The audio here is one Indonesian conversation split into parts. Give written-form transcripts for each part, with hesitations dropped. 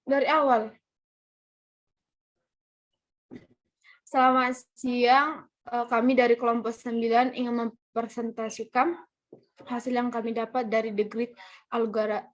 Dari awal. Selamat siang, kami dari kelompok 9 ingin mempresentasikan hasil yang kami dapat dari The Grid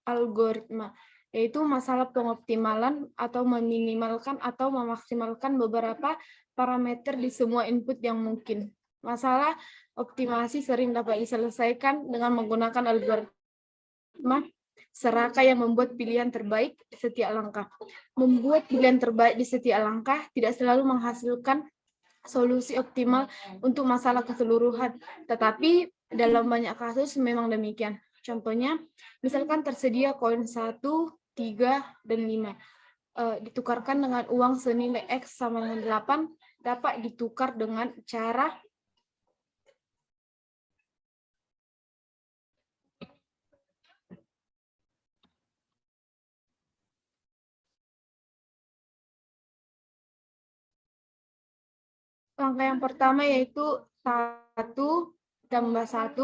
algoritma, yaitu masalah pengoptimalan atau meminimalkan atau memaksimalkan beberapa parameter di semua input yang mungkin. Masalah optimasi sering dapat diselesaikan dengan menggunakan algoritma serangka yang membuat pilihan terbaik di setiap langkah. Membuat pilihan terbaik di setiap langkah tidak selalu menghasilkan solusi optimal untuk masalah keseluruhan, tetapi dalam banyak kasus memang demikian. Contohnya, misalkan tersedia koin 1, 3, dan 5. Ditukarkan dengan uang senilai X sama dengan 8, dapat ditukar dengan cara langkah yang pertama yaitu 1 tambah 1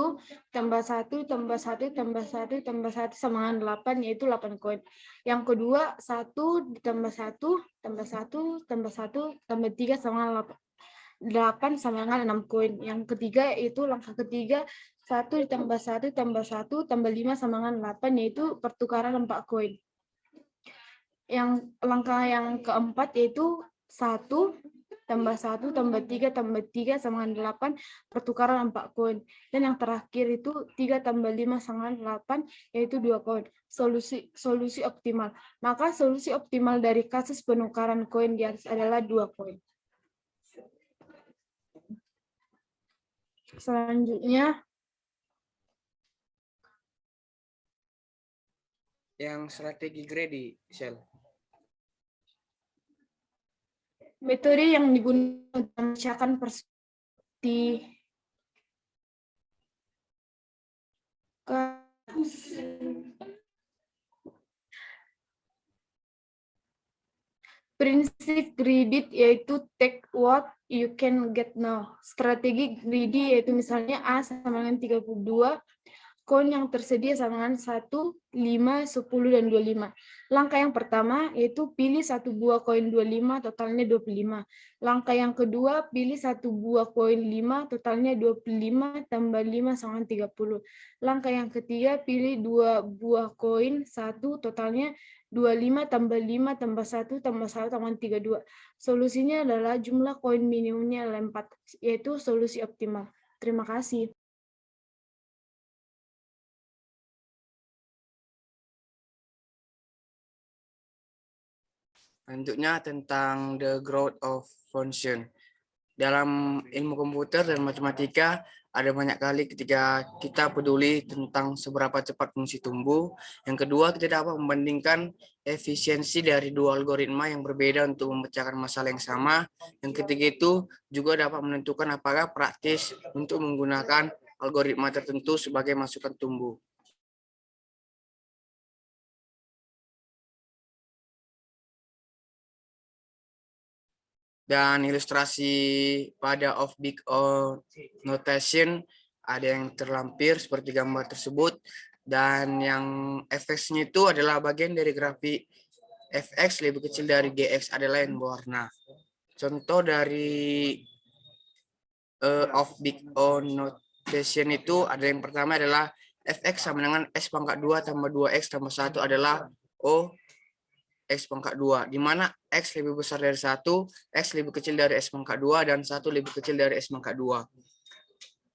tambah 1 tambah 1 tambah 1 tambah 1 sama dengan 8, yaitu 8 koin. Yang kedua 1 ditambah 1 tambah 1 tambah 1 tambah 3 sama dengan 8 sama dengan 6 koin. Yang ketiga yaitu langkah ketiga 1 ditambah 1 tambah 1 tambah 5 sama dengan 8, yaitu pertukaran 4 koin. Yang langkah yang keempat yaitu 1 tambah 1 tambah 3 tambah 3 sama dengan 8, pertukaran 4 koin. Dan yang terakhir itu 3 tambah 5 sama dengan 8, yaitu 2 koin. Solusi optimal. Maka solusi optimal dari kasus penukaran koin di atas adalah 2 koin. Selanjutnya, yang strategi greedy, Shell. metode yang digunakan untuk memecahkan persepsi prinsip greedy yaitu take what you can get now. Strategi greedy yaitu misalnya A sama dengan 32, koin yang tersedia sama dengan 1, 5, 10, dan 25. Langkah yang pertama yaitu pilih satu buah koin 25, totalnya 25. Langkah yang kedua, pilih satu buah koin 5, totalnya 25, tambah 5 sama dengan 30. Langkah yang ketiga, pilih 2 buah koin 1, totalnya 25 tambah 5 tambah 1 tambah 1 tambah 32. Solusinya adalah jumlah koin minimumnya adalah 4, yaitu solusi optimal. Terima kasih. Selanjutnya tentang the growth of function. Dalam ilmu komputer dan matematika, ada banyak kali ketika kita peduli tentang seberapa cepat fungsi tumbuh. Yang kedua, kita dapat membandingkan efisiensi dari dua algoritma yang berbeda untuk memecahkan masalah yang sama. Yang ketiga itu juga dapat menentukan apakah praktis untuk menggunakan algoritma tertentu sebagai masukan tumbuh. Dan ilustrasi pada of big O notation ada yang terlampir seperti gambar tersebut, dan yang fx-nya itu adalah bagian dari grafik fx lebih kecil dari gx adalah yang berwarna. Contoh dari of big O notation itu ada yang pertama adalah fx sama dengan s pangkat 2 tambah 2x tambah 1 adalah O X pangkat 2, di mana X lebih besar dari 1, X lebih kecil dari S pangkat 2, dan 1 lebih kecil dari S pangkat 2.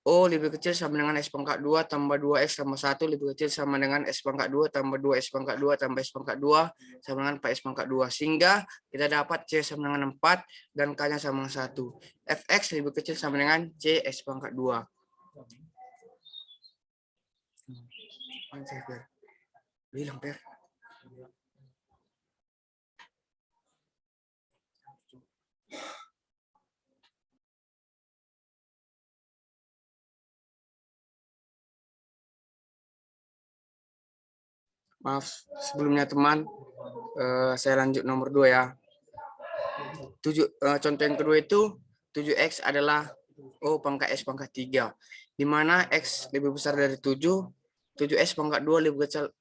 O lebih kecil sama dengan S pangkat 2 tambah 2X tambah 1 lebih kecil sama dengan S pangkat 2 tambah 2S pangkat 2 tambah S pangkat 2 sama dengan 4S pangkat 2. Sehingga kita dapat C sama dengan 4 dan K-nya sama dengan 1. Fx lebih kecil sama dengan C S pangkat 2. Bilang, Per. Maaf, sebelumnya teman, saya lanjut nomor 2 ya. Contoh yang kedua itu 7X adalah O pangkat S pangkat 3, di mana X lebih besar dari 7, 7S pangkat 2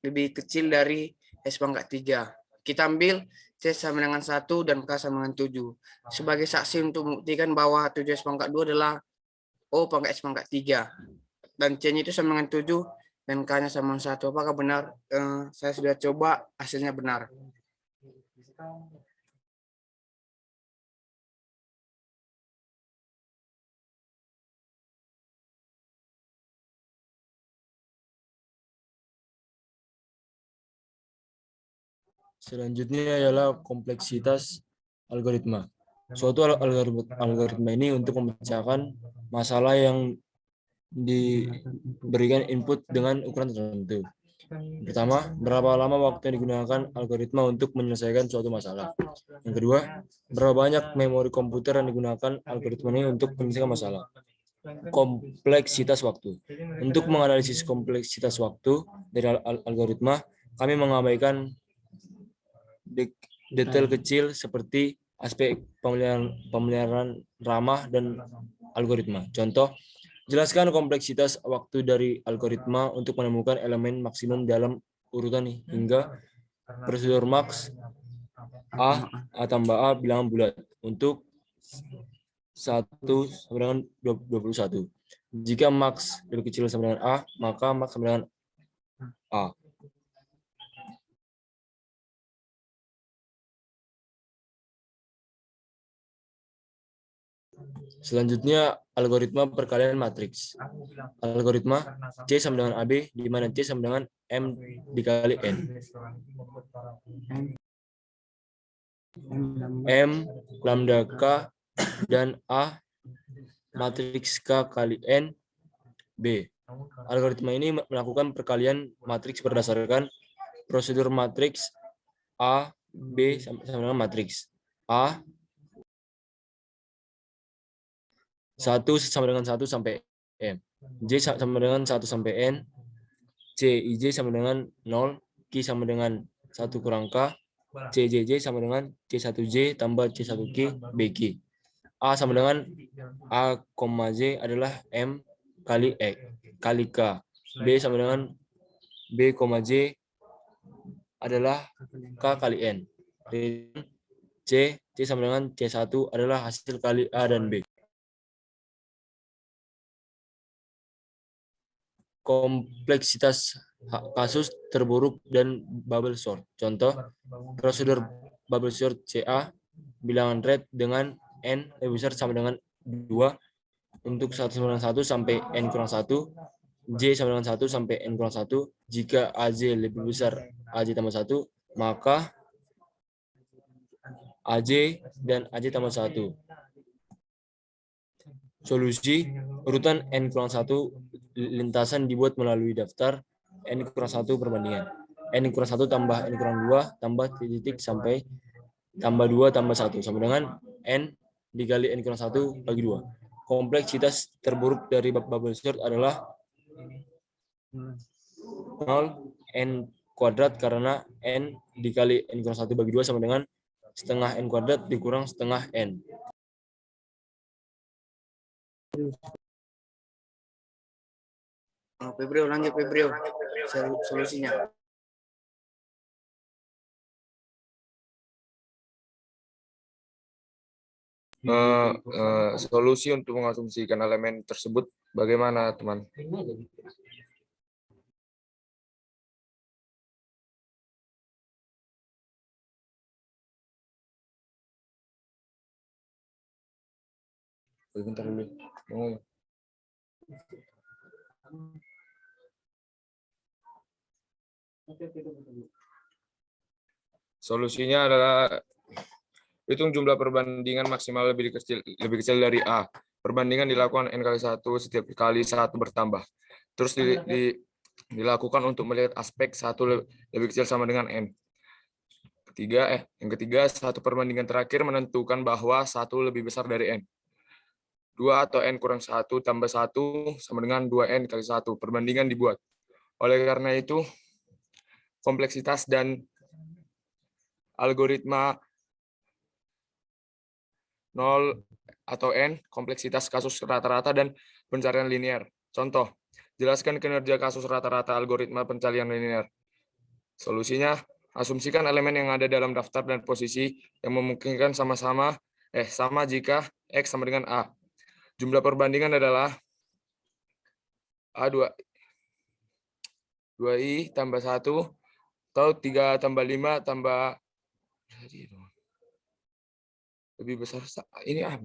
lebih kecil dari S pangkat 3. Kita ambil C sama dengan 1 dan K sama dengan 7. Sebagai saksi untuk membuktikan bahwa 7S pangkat 2 adalah O pangkat S pangkat 3. Dan C-nya itu sama dengan 7 dan K-nya sama dengan 1. Apakah benar? Saya sudah coba, hasilnya benar. Selanjutnya adalah kompleksitas algoritma. Suatu algoritma ini untuk memecahkan masalah yang diberikan input dengan ukuran tertentu. Pertama, berapa lama waktu yang digunakan algoritma untuk menyelesaikan suatu masalah. Yang kedua, berapa banyak memori komputer yang digunakan algoritma ini untuk menyelesaikan masalah. Kompleksitas waktu. Untuk menganalisis kompleksitas waktu dari algoritma, kami mengabaikan detail kecil seperti aspek pemeliharaan ramah dan algoritma. Contoh, jelaskan kompleksitas waktu dari algoritma untuk menemukan elemen maksimum dalam urutan hingga prosedur max A tambah A bilangan bulat untuk 1 sama dengan 21. Jika max lebih kecil sama dengan A, maka max sama dengan A. Selanjutnya, algoritma perkalian matriks. Algoritma C sama dengan AB, di mana C sama dengan M dikali N. M, lambda K, dan A, matriks K kali N, B. Algoritma ini melakukan perkalian matriks berdasarkan prosedur matriks A, B sama dengan matriks A, 1 sama dengan 1 sampai M. J sama dengan 1 sampai N. C, IJ sama dengan 0. Q sama dengan 1 kurang K. CJJ sama dengan C1J tambah C1Q BQ. A sama dengan A, Z adalah M kali kali K. B sama dengan B, Z adalah K kali N. C sama dengan C1 adalah hasil kali A dan B. Kompleksitas kasus terburuk dan bubble sort. Contoh, prosedur bubble sort CA, bilangan red dengan N lebih besar sama dengan 2 untuk 1 sama dengan 1 sampai N kurang 1, J sama dengan 1 sampai N kurang 1. Jika AJ lebih besar AJ tambah 1, maka AJ dan AJ tambah 1. Solusi, urutan N kurang 1 lintasan dibuat melalui daftar N kurang 1 perbandingan. N kurang 1 tambah N kurang 2 tambah titik sampai tambah 2 tambah 1 sama dengan N dikali N kurang 1 bagi 2. Kompleksitas terburuk dari bubble sort adalah 0 N kuadrat karena N dikali N kurang 1 bagi 2 sama dengan setengah N kuadrat dikurang setengah N. Febrio, lanjut Febrio. Solusinya. Solusi untuk mengasumsikan elemen tersebut bagaimana, teman? Bentar dulu. Solusinya adalah hitung jumlah perbandingan maksimal lebih kecil dari A. Perbandingan dilakukan N kali 1 setiap kali 1 bertambah. Terus dilakukan untuk melihat aspek 1 lebih kecil sama dengan N. Yang ketiga, satu perbandingan terakhir menentukan bahwa 1 lebih besar dari N. 2 atau N kurang 1 tambah 1 sama dengan 2N kali 1. Perbandingan dibuat. Oleh karena itu, kompleksitas dan algoritma 0 atau N, kompleksitas kasus rata-rata dan pencarian linear. Contoh, jelaskan kinerja kasus rata-rata algoritma pencarian linear. Solusinya, Asumsikan elemen yang ada dalam daftar dan posisi yang memungkinkan sama jika X sama dengan A. Jumlah perbandingan adalah A2 2I tambah 1 atau 3 tambah 5 tambah lebih besar ini A.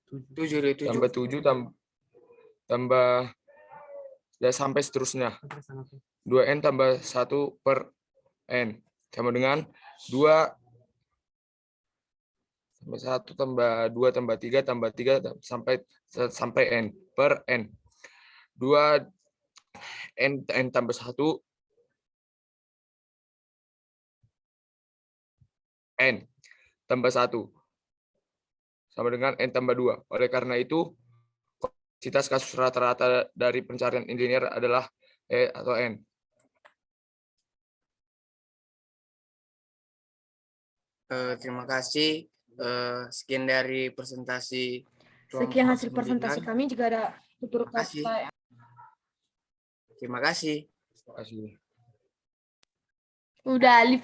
7 Tambah 7 tambah ya sampai seterusnya. 2N tambah 1 per N sama dengan 2 tambah 1 tambah 2 tambah 3 tambah 3 sampai N per N. 2 N tambah 1 N tambah 1 sama dengan N tambah 2. Oleh karena itu, kompleksitas kasus rata-rata dari pencarian linear adalah E atau N. Terima kasih. Sekian dari presentasi Sekian kelompok hasil presentasi 9. kami. Jika ada tutur Terima kasih. kata Terima kasih. Terima kasih. udah live